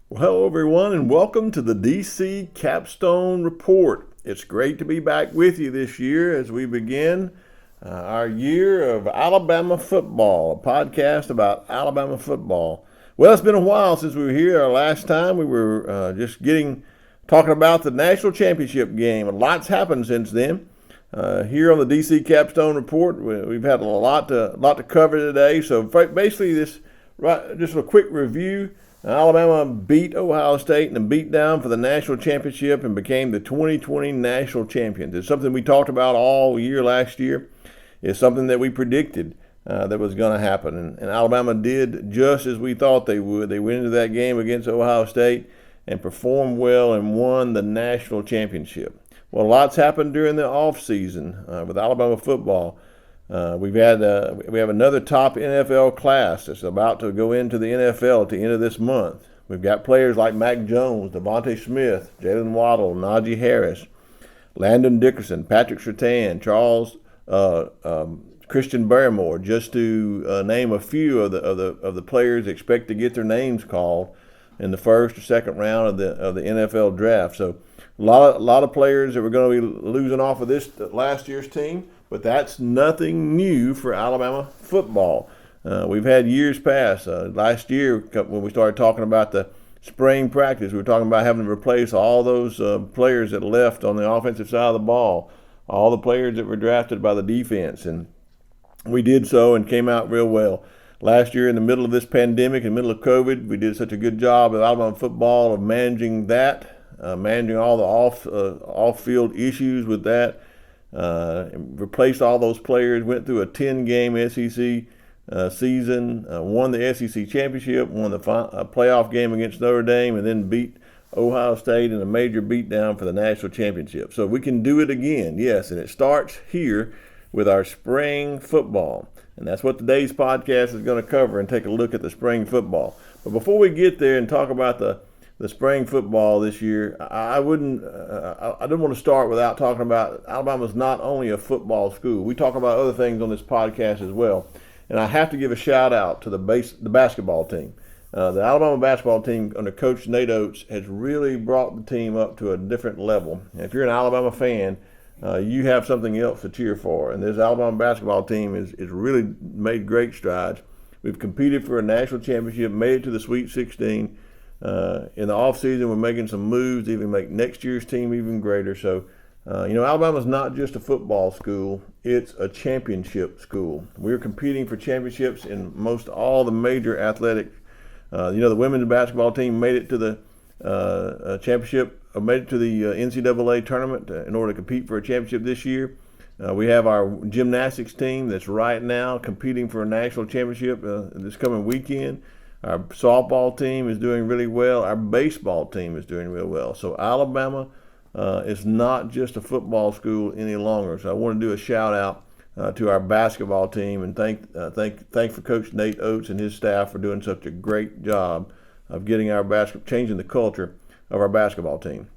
Well, hello everyone, and welcome to the DC Capstone Report. It's great to be back with you this year as we begin our year of Alabama football, a podcast about Alabama football. Well, it's been a while since we were here. Our last time we were talking about the national championship game. A lot's happened since then. Here on the DC Capstone Report, we've had a lot to cover today. So basically, just a quick review. Alabama beat Ohio State in a beatdown for the national championship and became the 2020 national champions. It's something we talked about all year last year. It's something that we predicted that was going to happen. And Alabama did just as we thought they would. They went into that game against Ohio State and performed well and won the national championship. Well, lots happened during the offseason with Alabama football. We have another top NFL class that's about to go into the NFL at the end of this month. We've got players like Mac Jones, Devontae Smith, Jalen Waddle, Najee Harris, Landon Dickerson, Patrick Surtain, Christian Barrymore, just to name a few of the players expect to get their names called in the first or second round of the NFL draft. So a lot of players that we're going to be losing off of this last year's team. But that's nothing new for Alabama football. We've had years past. Last year, when we started talking about the spring practice, we were talking about having to replace all those players that left on the offensive side of the ball, all the players that were drafted by the defense. And we did so and came out real well. Last year, in the middle of this pandemic, in the middle of COVID, we did such a good job of Alabama football of managing that, managing all the off-field issues with that. Replaced all those players, went through a 10-game SEC season, won the SEC championship, won the playoff game against Notre Dame, and then beat Ohio State in a major beatdown for the national championship. So we can do it again, yes, and it starts here with our spring football. And that's what today's podcast is going to cover and take a look at the spring football. But before we get there and talk about the spring football this year, I didn't want to start without talking about Alabama's not only a football school. We talk about other things on this podcast as well. And I have to give a shout out to the basketball team. The Alabama basketball team under Coach Nate Oates has really brought the team up to a different level. And if you're an Alabama fan, you have something else to cheer for. And this Alabama basketball team is really made great strides. We've competed for a national championship, made it to the Sweet 16. In the offseason, we're making some moves to even make next year's team even greater. So, Alabama's not just a football school, it's a championship school. We're competing for championships in most all the major athletic. The women's basketball team made it to the championship, made it to the NCAA tournament in order to compete for a championship this year. We have our gymnastics team that's right now competing for a national championship this coming weekend. Our softball team is doing really well. Our baseball team is doing real well. So Alabama is not just a football school any longer. So I want to do a shout out to our basketball team and thank for Coach Nate Oates and his staff for doing such a great job of getting changing the culture of our basketball team.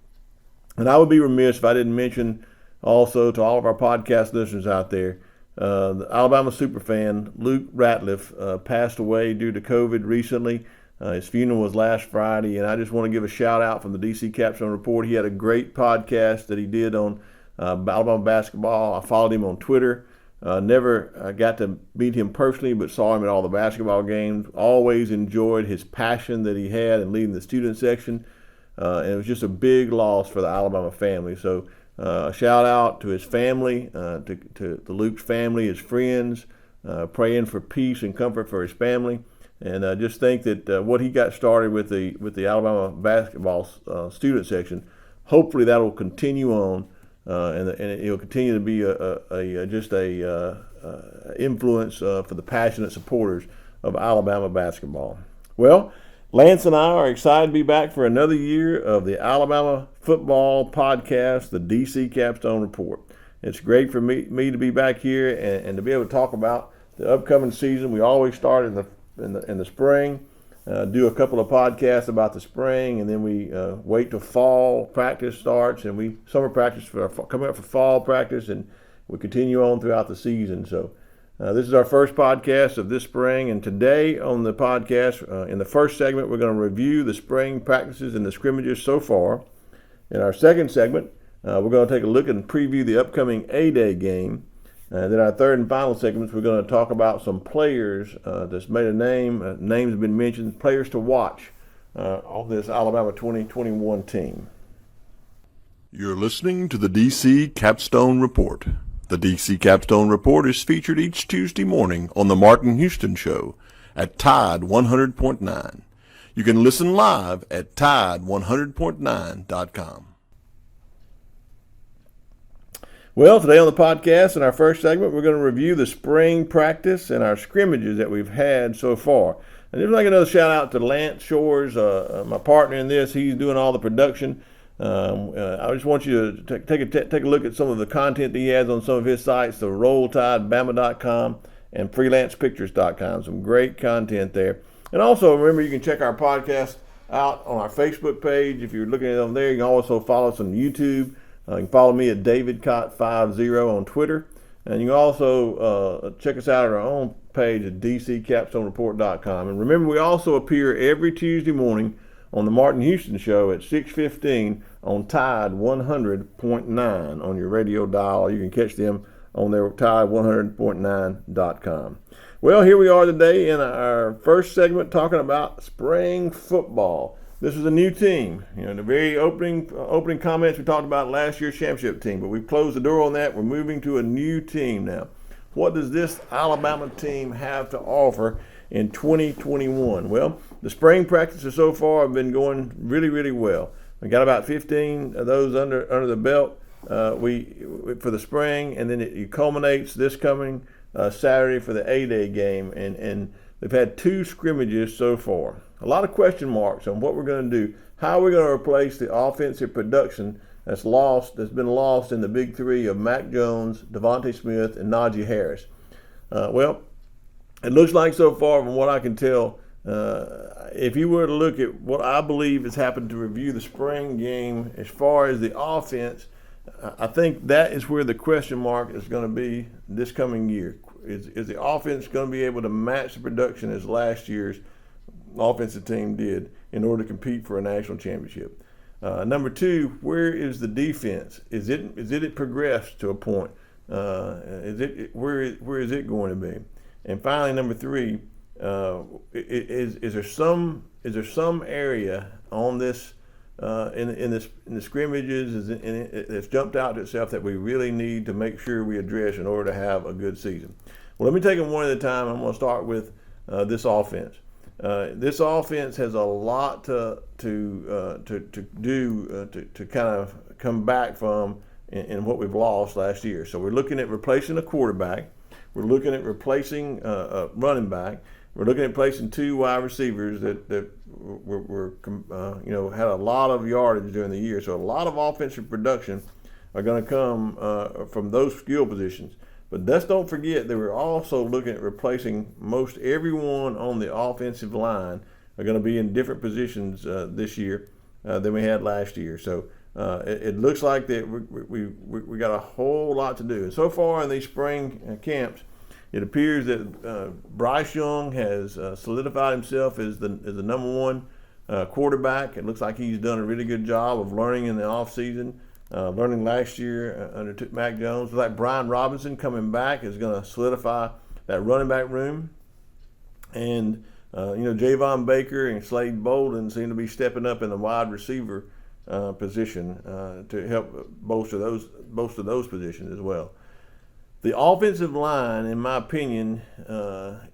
And I would be remiss if I didn't mention also to all of our podcast listeners out there, the Alabama superfan Luke Ratliff passed away due to COVID recently. His funeral was last Friday, and I just want to give a shout out from the DC Capstone Report. He had a great podcast that he did on Alabama basketball. I followed him on Twitter. Never got to meet him personally, but saw him at all the basketball games. Always enjoyed his passion that he had in leading the student section, and it was just a big loss for the Alabama family. So shout out to his family, to Luke's family, his friends, praying for peace and comfort for his family. And I just think that what he got started with the Alabama basketball student section, hopefully that will continue on, and it will continue to be a influence for the passionate supporters of Alabama basketball. Well, Lance and I are excited to be back for another year of the Alabama football podcast, the DC Capstone Report. It's great for me to be back here and to be able to talk about the upcoming season. We always start in the spring, do a couple of podcasts about the spring, and then we wait till fall practice starts, and we coming up for fall practice, and we continue on throughout the season. So This is our first podcast of this spring, and today on the podcast, in the first segment, we're going to review the spring practices and the scrimmages so far. In our second segment, we're going to take a look and preview the upcoming A-Day game. And then our third and final segments, we're going to talk about some players that's made a name. Names have been mentioned, players to watch on this Alabama 2021 team. You're listening to the DC Capstone Report. The DC Capstone Report is featured each Tuesday morning on the Martin Houston Show at Tide 100.9. You can listen live at Tide100.9.com. Well, today on the podcast, in our first segment, we're going to review the spring practice and our scrimmages that we've had so far. And just like another shout out to Lance Shores, my partner in this. He's doing all the production. I just want you to take a look at some of the content that he has on some of his sites, the RollTideBama.com and FreelancePictures.com. Some great content there. And also, remember, you can check our podcast out on our Facebook page. If you're looking at it on there, you can also follow us on YouTube. You can follow me at DavidCott50 on Twitter. And you can also check us out at our own page at DCCapstoneReport.com. And remember, we also appear every Tuesday morning on the Martin Houston Show at 6:15 on Tide 100.9 on your radio dial. You can catch them on their Tide100.9.com. Well, here we are today in our first segment talking about spring football. This is a new team. You know, the very opening comments we talked about last year's championship team, but we've closed the door on that. We're moving to a new team now. What does this Alabama team have to offer in 2021? Well, the spring practices so far have been going really, really well. We got about 15 of those under the belt for the spring, and then it culminates this coming Saturday for the A-Day game, and they've had 2 scrimmages so far. A lot of question marks on what we're going to do. How are we going to replace the offensive production that's been lost in the big 3 of Mac Jones, Devontae Smith, and Najee Harris? Well, it looks like so far, from what I can tell, if you were to look at what I believe has happened to review the spring game as far as the offense, I think that is where the question mark is going to be this coming year. Is the offense going to be able to match the production as last year's offensive team did in order to compete for a national championship? Number 2, where is the defense? Is it progressed to a point? Where is it going to be? And finally, number 3, is there some area on this in the scrimmages that's jumped out to itself that we really need to make sure we address in order to have a good season? Well, let me take them one at a time. I'm going to start with this offense. This offense has a lot to do to kind of come back from in what we've lost last year. So we're looking at replacing a quarterback. We're looking at replacing a running back. We're looking at replacing 2 wide receivers that were had a lot of yardage during the year. So a lot of offensive production are going to come from those skill positions. But let's don't forget that we're also looking at replacing most everyone on the offensive line are going to be in different positions this year than we had last year. So it looks like that we got a whole lot to do. And so far in these spring camps, it appears that Bryce Young has solidified himself as the number 1 quarterback. It looks like he's done a really good job of learning in the offseason. Learning last year under Mac Jones. Like Brian Robinson coming back is going to solidify that running back room. And, Javon Baker and Slade Bolden seem to be stepping up in the wide receiver position to help bolster those positions as well. The offensive line, in my opinion,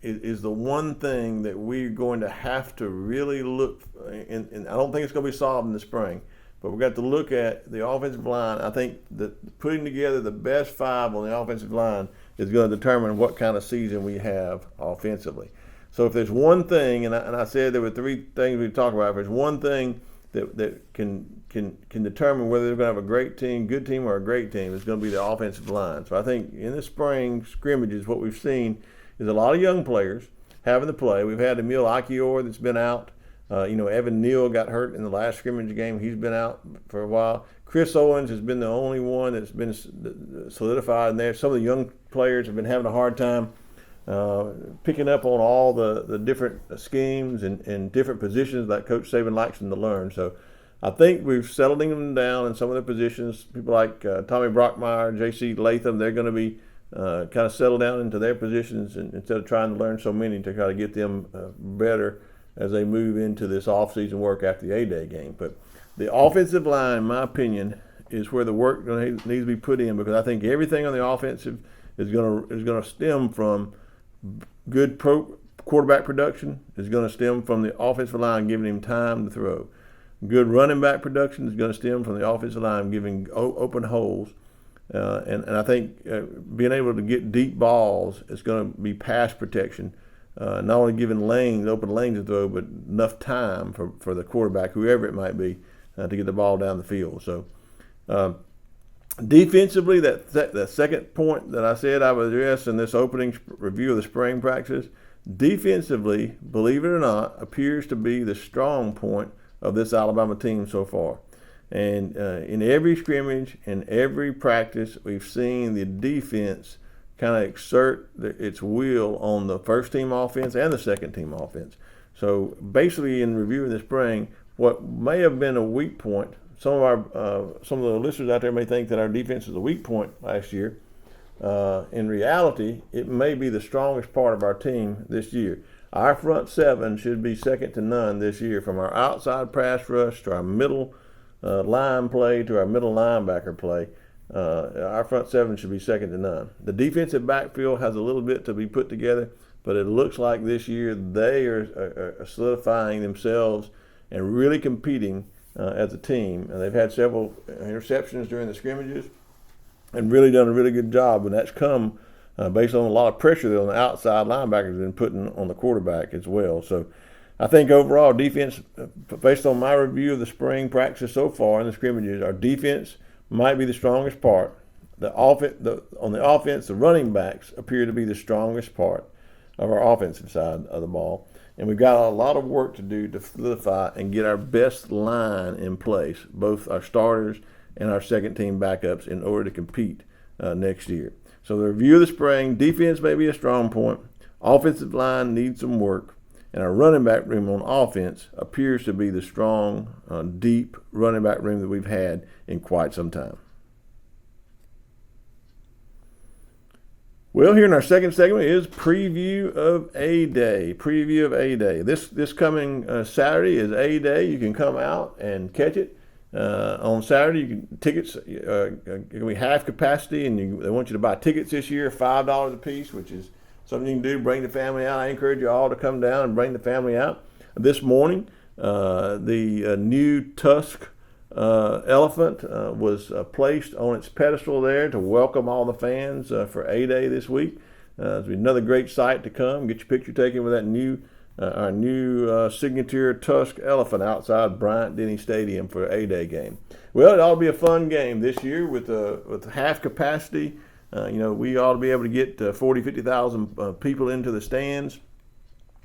is the one thing that we're going to have to really look, and I don't think it's going to be solved in the spring. But we've got to look at the offensive line. I think that putting together the best 5 on the offensive line is going to determine what kind of season we have offensively. So if there's one thing, and I said there were 3 things we talked about, if there's one thing that can determine whether they're going to have a great team, good team, or a great team, it's going to be the offensive line. So I think in the spring scrimmages, what we've seen is a lot of young players having to play. We've had Emil Achior that's been out. Evan Neal got hurt in the last scrimmage game. He's been out for a while. Chris Owens has been the only one that's been solidified in there. Some of the young players have been having a hard time picking up on all the different schemes and different positions that Coach Saban likes them to learn. So I think we've settled them down in some of the positions. People like Tommy Brockmeyer, J.C. Latham, they're going to be kind of settled down into their positions instead of trying to learn so many to try to get them better as they move into this off-season work after the A-Day game. But the offensive line, in my opinion, is where the work needs to be put in, because I think everything on the offensive is going to stem from good quarterback production, is going to stem from the offensive line giving him time to throw. Good running back production is going to stem from the offensive line giving open holes. And I think being able to get deep balls is going to be pass protection, not only giving open lanes to throw, but enough time for the quarterback, whoever it might be, to get the ball down the field. So defensively, that second point that I said I would address in this opening review of the spring practices, defensively, believe it or not, appears to be the strong point of this Alabama team so far. And in every scrimmage, in every practice, we've seen the defense kind of exert its will on the first team offense and the second team offense. So basically, in reviewing the spring, what may have been a weak point, some of the listeners out there may think that our defense was a weak point last year. In reality, it may be the strongest part of our team this year. Our front seven should be second to none this year, from our outside pass rush to our middle line play to our middle linebacker play. Our front seven should be second to none. The defensive backfield has a little bit to be put together, but it looks like this year they are solidifying themselves and really competing as a team. And they've had several interceptions during the scrimmages and really done a really good job, and that's come based on a lot of pressure that on the outside linebackers have been putting on the quarterback as well. So I think overall defense, based on my review of the spring practice so far in the scrimmages, our defense might be the strongest part. On the offense, the running backs appear to be the strongest part of our offensive side of the ball. And we've got a lot of work to do to solidify and get our best line in place, both our starters and our second team backups, in order to compete next year. So the review of the spring, defense may be a strong point. Offensive line needs some work. And our running back room on offense appears to be the strong, deep running back room that we've had in quite some time. Well, here in our second segment is preview of A-Day. Preview of A-Day. This coming Saturday is A-Day. You can come out and catch it. On Saturday, tickets can be half capacity, and they want you to buy tickets this year, $5 a piece, which is something you can do. Bring the family out. I encourage you all to come down and bring the family out. This morning, the new tusk elephant was placed on its pedestal there to welcome all the fans for A-Day this week. It's another great sight to come. Get your picture taken with that our new signature tusk elephant outside Bryant-Denny Stadium for A-Day game. Well, it ought to be a fun game this year with half capacity. We ought to be able to get 40,000, 50,000 people into the stands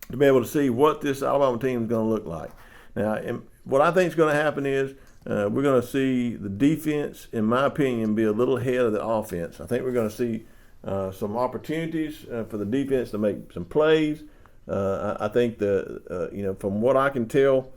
to be able to see what this Alabama team is going to look like. Now, what I think is going to happen is we're going to see the defense, in my opinion, be a little ahead of the offense. I think we're going to see some opportunities for the defense to make some plays. I think from what I can tell,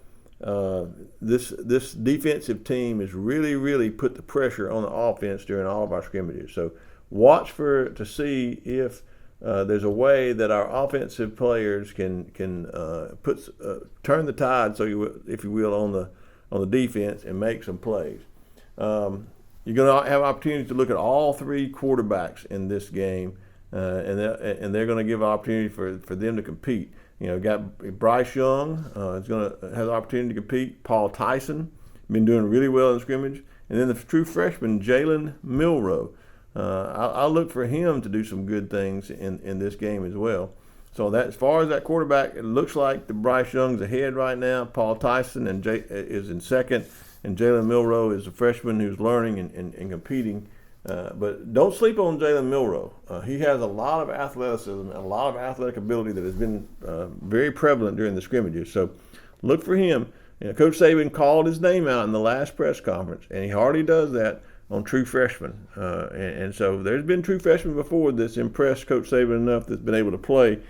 this defensive team has really, really put the pressure on the offense during all of our scrimmages. So watch to see if there's a way that our offensive players can turn the tide, if you will, on the defense and make some plays. You're going to have opportunities to look at all three quarterbacks in this game, and they're going to give opportunity for them to compete. Got Bryce Young is going to have the opportunity to compete. Paul Tyson, been doing really well in scrimmage, and then the true freshman Jalen Milroe. I'll look for him to do some good things in this game as well. So that, as far as that quarterback, it looks like the Bryce Young's ahead right now. Paul Tyson is in second, and Jalen Milroe is a freshman who's learning and competing. But don't sleep on Jalen Milroe. He has a lot of athleticism and a lot of athletic ability that has been very prevalent during the scrimmages. So look for him. Coach Saban called his name out in the last press conference, and he hardly does that true freshmen. And so there's been true freshmen before that's impressed Coach Saban enough that's been able to play.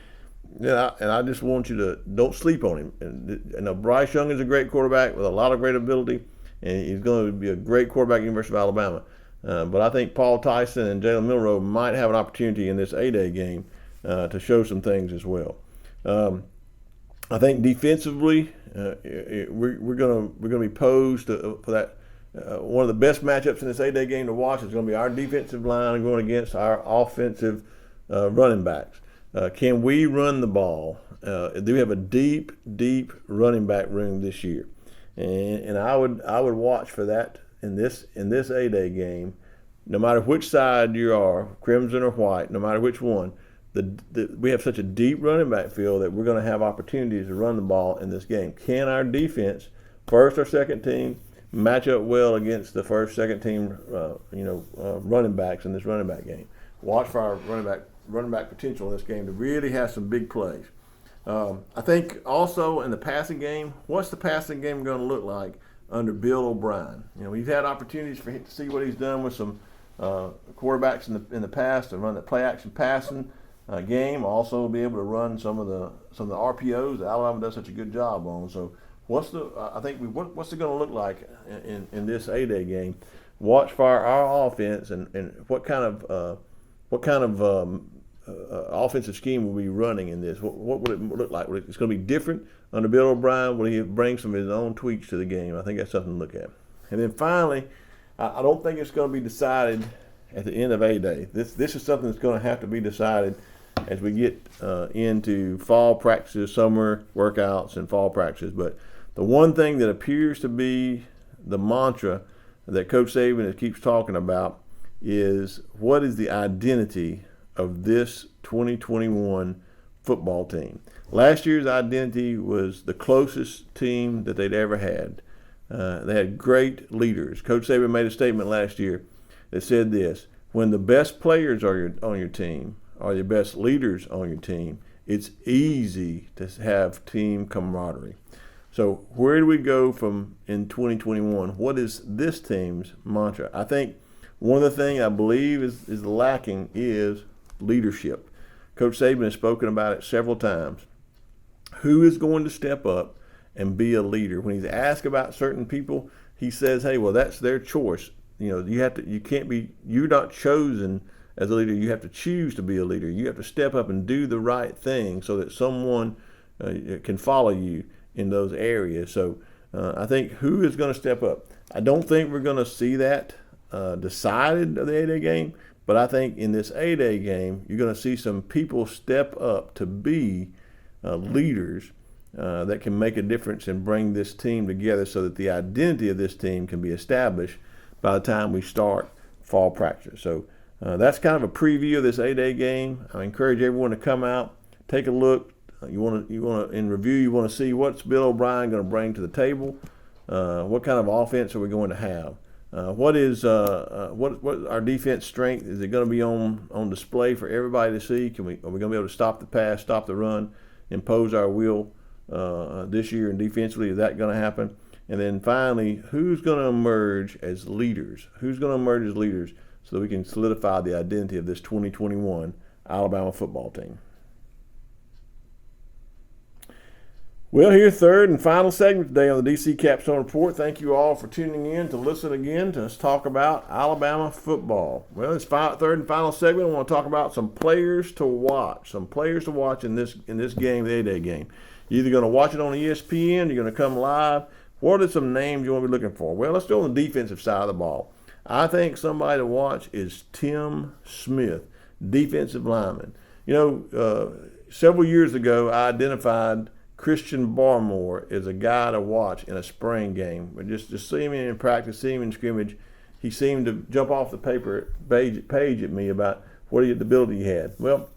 And I just want you to don't sleep on him. And Bryce Young is a great quarterback with a lot of great ability, and he's going to be a great quarterback at the University of Alabama. But I think Paul Tyson and Jalen Milroe might have an opportunity in this A-Day game to show some things as well. I think defensively, we're going to be posed for that. One of the best matchups in this A-Day game to watch is going to be our defensive line going against our offensive running backs. Can we run the ball? Do we have a deep running back room this year? And I would watch for that in this A-Day game. No matter which side you are, crimson or white, no matter which one, we have such a deep running back field that we're going to have opportunities to run the ball in this game. Can our defense, first or second team, match up well against the first, second team, running backs in this running back game? Watch for our running back potential in this game to really have some big plays. I think also in the passing game, what's the passing game going to look like under Bill O'Brien? We've had opportunities for him to see what he's done with some quarterbacks in the past to run the play action passing game. Also be able to run some of the RPOs that Alabama does such a good job on. So what's it going to look like in this A-Day game? Watch for our offense and what kind of offensive scheme will be running in this? What would it look like? It's going to be different under Bill O'Brien. Will he bring some of his own tweaks to the game? I think that's something to look at. And then finally, I don't think it's going to be decided at the end of A-Day. This is something that's going to have to be decided as we get into fall practices, summer workouts, and fall practices. But the one thing that appears to be the mantra that Coach Saban keeps talking about is what is the identity of this 2021 football team. Last year's identity was the closest team that they'd ever had. They had great leaders. Coach Saban made a statement last year that said this: when the best players are on your team, or the best leaders on your team, it's easy to have team camaraderie. So where do we go from in 2021? What is this team's mantra? I think one of the things I believe is lacking is leadership. Coach Saban has spoken about it several times. Who is going to step up and be a leader? When he's asked about certain people, he says, "Hey, well, that's their choice. You're not chosen as a leader. You have to choose to be a leader. You have to step up and do the right thing so that someone can follow you in those areas." So I think who is going to step up? I don't think we're going to see that decided of the A-Day game, but I think in this A-Day game, you're going to see some people step up to be leaders that can make a difference and bring this team together so that the identity of this team can be established by the time we start fall practice. So that's kind of a preview of this A-Day game. I encourage everyone to come out, take a look. You want to in review. You want to see what's Bill O'Brien going to bring to the table. What kind of offense are we going to have? What our defense strength? Is it going to be on display for everybody to see? Are we going to be able to stop the pass, stop the run, impose our will this year? And defensively, is that going to happen? And then finally, who's going to emerge as leaders? Who's going to emerge as leaders so that we can solidify the identity of this 2021 Alabama football team? Well, here's third and final segment today on the DC Capstone Report. Thank you all for tuning in to listen again to us talk about Alabama football. Well, it's third and final segment. I want to talk about some players to watch. Some players to watch in this game, the A-Day game. You're either going to watch it on ESPN, you're going to come live. What are some names you want to be looking for? Well, let's go on the defensive side of the ball. I think somebody to watch is Tim Smith, defensive lineman. Several years ago, I identified Christian Barmore is a guy to watch in a spring game. But just see him in practice, see him in scrimmage, he seemed to jump off the page at me about what the ability he had. Well,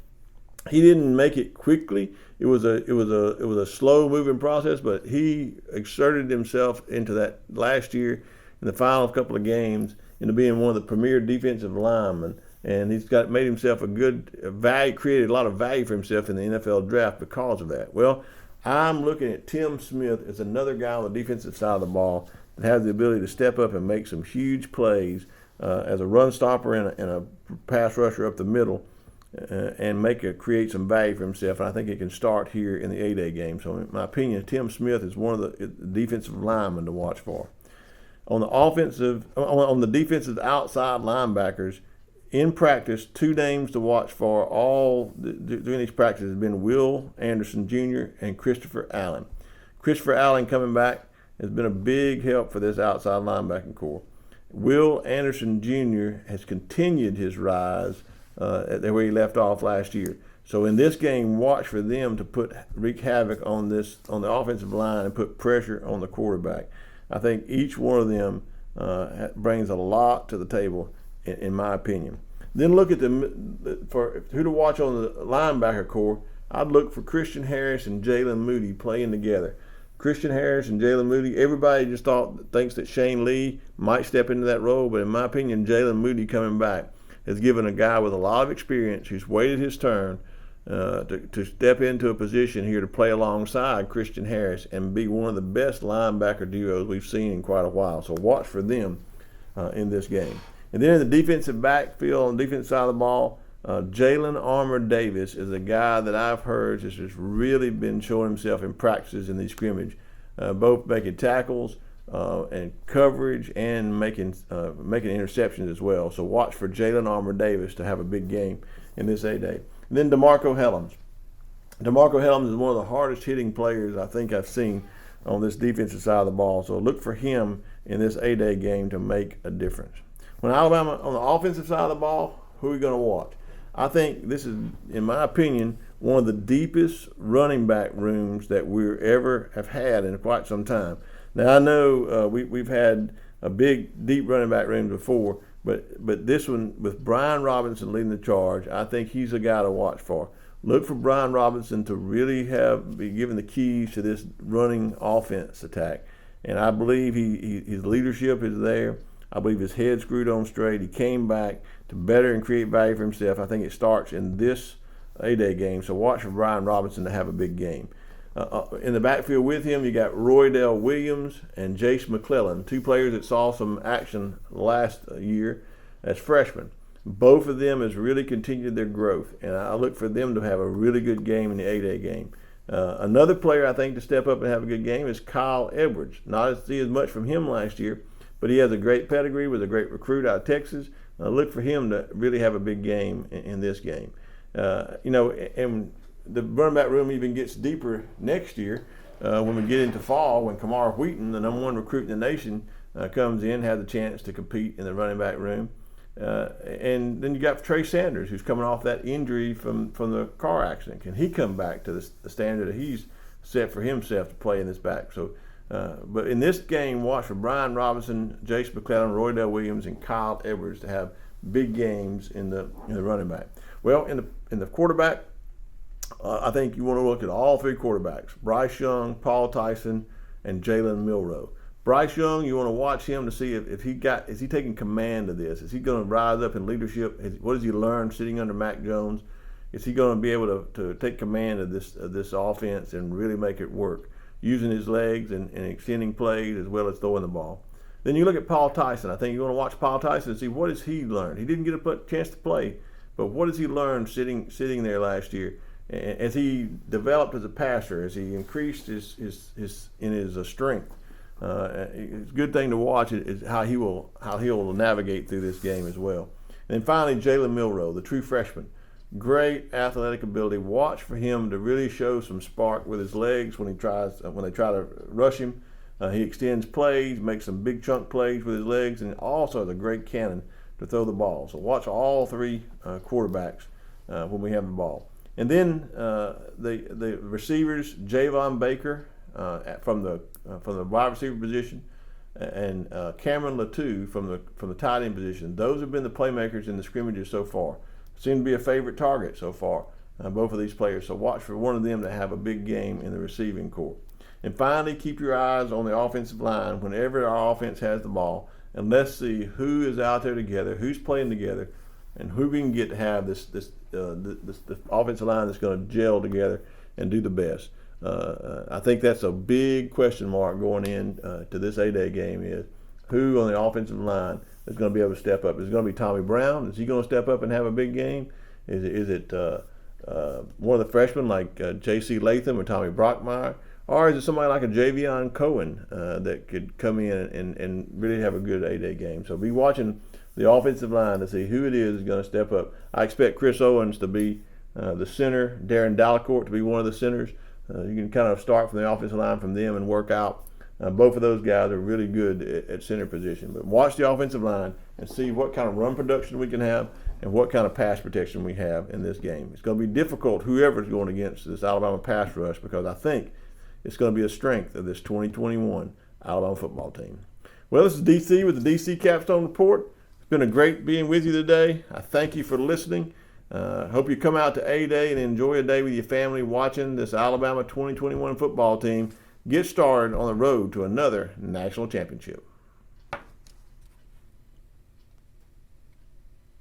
he didn't make it quickly. It was a slow moving process, but he exerted himself into that last year in the final couple of games into being one of the premier defensive linemen. And he's made himself a good value, created a lot of value for himself in the NFL draft because of that. Well, I'm looking at Tim Smith as another guy on the defensive side of the ball that has the ability to step up and make some huge plays as a run stopper and a pass rusher up the middle, and create some value for himself. And I think it can start here in the A-Day game. So in my opinion, Tim Smith is one of the defensive linemen to watch for. On the defensive outside linebackers, in practice, 2 names to watch for during these practices have been Will Anderson Jr. and Christopher Allen. Christopher Allen coming back has been a big help for this outside linebacking core. Will Anderson Jr. has continued his rise where he left off last year. So in this game, watch for them to wreak havoc on the offensive line and put pressure on the quarterback. I think each one of them brings a lot to the table, in my opinion. Then look at for who to watch on the linebacker core. I'd look for Christian Harris and Jalen Moody playing together. Christian Harris and Jalen Moody, everybody just thinks that Shane Lee might step into that role, but in my opinion, Jalen Moody coming back has given a guy with a lot of experience who's waited his turn to step into a position here to play alongside Christian Harris and be one of the best linebacker duos we've seen in quite a while. So watch for them in this game. And then in the defensive backfield, on the defensive side of the ball, Jalen Armour Davis is a guy that I've heard has just really been showing himself in practices in these scrimmage, both making tackles and coverage and making interceptions as well. So watch for Jalen Armour Davis to have a big game in this A-Day. And then DeMarco Hellams. DeMarco Hellams is one of the hardest hitting players I think I've seen on this defensive side of the ball. So look for him in this A-Day game to make a difference. When Alabama on the offensive side of the ball, who are we going to watch? I think this is, in my opinion, one of the deepest running back rooms that we ever have had in quite some time. Now I know we've had a big, deep running back room before, but this one with Brian Robinson leading the charge, I think he's a guy to watch for. Look for Brian Robinson to really be given the keys to this running offense attack, and I believe his leadership is there. I believe his head's screwed on straight. He came back to better and create value for himself. I think it starts in this A-Day game, so watch for Brian Robinson to have a big game. In the backfield with him, you got Roydell Williams and Jace McClellan, 2 players that saw some action last year as freshmen. Both of them has really continued their growth, and I look for them to have a really good game in the A-Day game. Another player I think to step up and have a good game is Kyle Edwards. Not to see as much from him last year, but he has a great pedigree, was a great recruit out of Texas. Look for him to really have a big game in this game. And the running back room even gets deeper next year when we get into fall, when Kamar Wheaton, the number 1 recruit in the nation, comes in, has a chance to compete in the running back room. And then you got Trey Sanders, who's coming off that injury from the car accident. Can he come back to the standard that he's set for himself to play in this back? So, but in this game, watch for Brian Robinson, Jace McClellan, Roydell Williams, and Kyle Edwards to have big games in the running back. Well, in the quarterback, I think you want to look at all 3 quarterbacks: Bryce Young, Paul Tyson, and Jalen Milroe. Bryce Young, you want to watch him to see if is he taking command of this? Is he going to rise up in leadership? What has he learned sitting under Mac Jones? Is he going to be able to take command of this offense and really make it work, using his legs and extending plays as well as throwing the ball? Then you look at Paul Tyson. I think you want to watch Paul Tyson and see what has he learned. He didn't get a chance to play, but what has he learned sitting there last year? As he developed as a passer, as he increased his strength, it's a good thing to watch is how he will navigate through this game as well. And then finally, Jalen Milroe, the true freshman, great athletic ability. Watch for him to really show some spark with his legs when they try to rush him. He extends plays, makes some big chunk plays with his legs, and also has a great cannon to throw the ball. So watch all 3 quarterbacks when we have the ball. And then the receivers, Javon Baker from the wide receiver position, and Cameron Latou from the tight end position. Those have been the playmakers in the scrimmages so far. Seem to be a favorite target so far, both of these players. So watch for one of them to have a big game in the receiving corps. And finally, keep your eyes on the offensive line whenever our offense has the ball, and let's see who is out there together, who's playing together, and who we can get to have this offensive line that's going to gel together and do the best. I think that's a big question mark going in to this A-Day game. Is who on the offensive line is going to be able to step up. Is it going to be Tommy Brown? Is he going to step up and have a big game? Is it one of the freshmen like J.C. Latham or Tommy Brockmeyer? Or is it somebody like a Javion Cohen that could come in and really have a good A-Day game? So be watching the offensive line to see who it is going to step up. I expect Chris Owens to be the center, Darren Dallacourt to be one of the centers. You can kind of start from the offensive line from them and work out. Both of those guys are really good at center position. But watch the offensive line and see what kind of run production we can have and what kind of pass protection we have in this game. It's going to be difficult, whoever's going against this Alabama pass rush, because I think it's going to be a strength of this 2021 Alabama football team. Well, this is DC with the DC Capstone Report. It's been a great being with you today. I thank you for listening. Hope you come out to A-Day and enjoy a day with your family watching this Alabama 2021 football team get started on the road to another national championship.